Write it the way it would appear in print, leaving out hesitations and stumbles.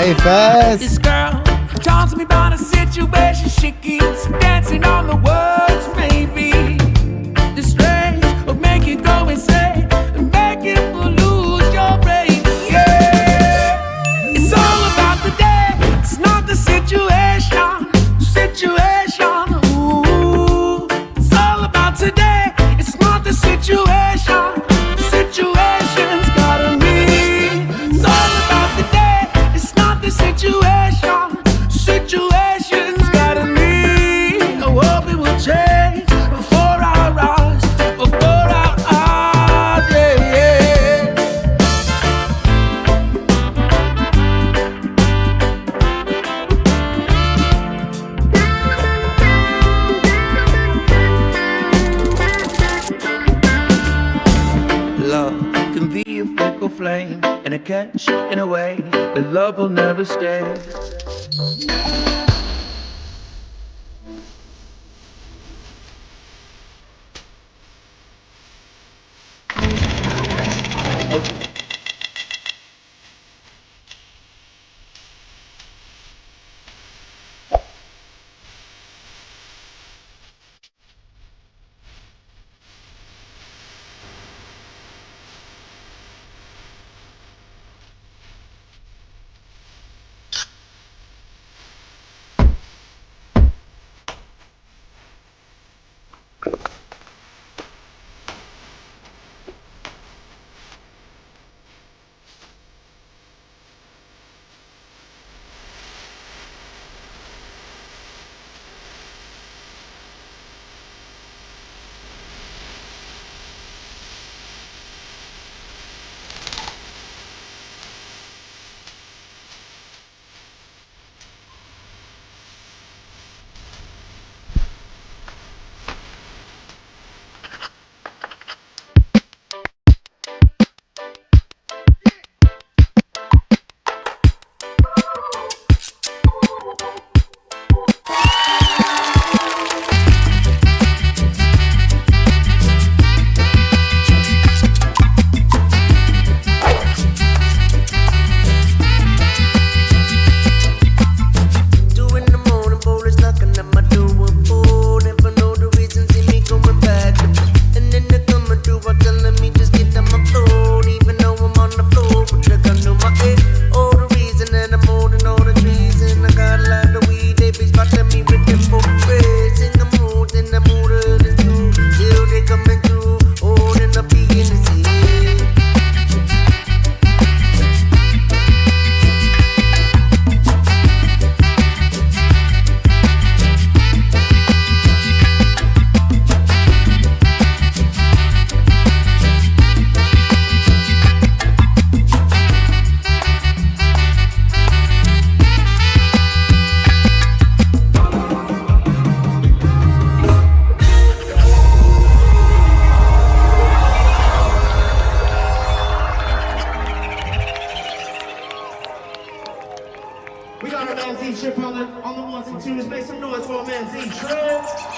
Bayfest. This girl talks to me about a situation. She keeps dancing on the words, maybe. The strange will make you go insane and make you lose your brain. Yeah, it's all about the day. It's not the situation. Situation. Ooh, it's all about today. It's not the situation. Situation's gotta be. It's all about the day. It's not the situation. Situation's gotta be. I hope it will change before our eyes. Before our eyes, yeah, yeah. Love can be a fickle flame and a catch in a way that love will never stay. We got our man Z Trip on the ones and twos. Make some noise for our man Z Trip.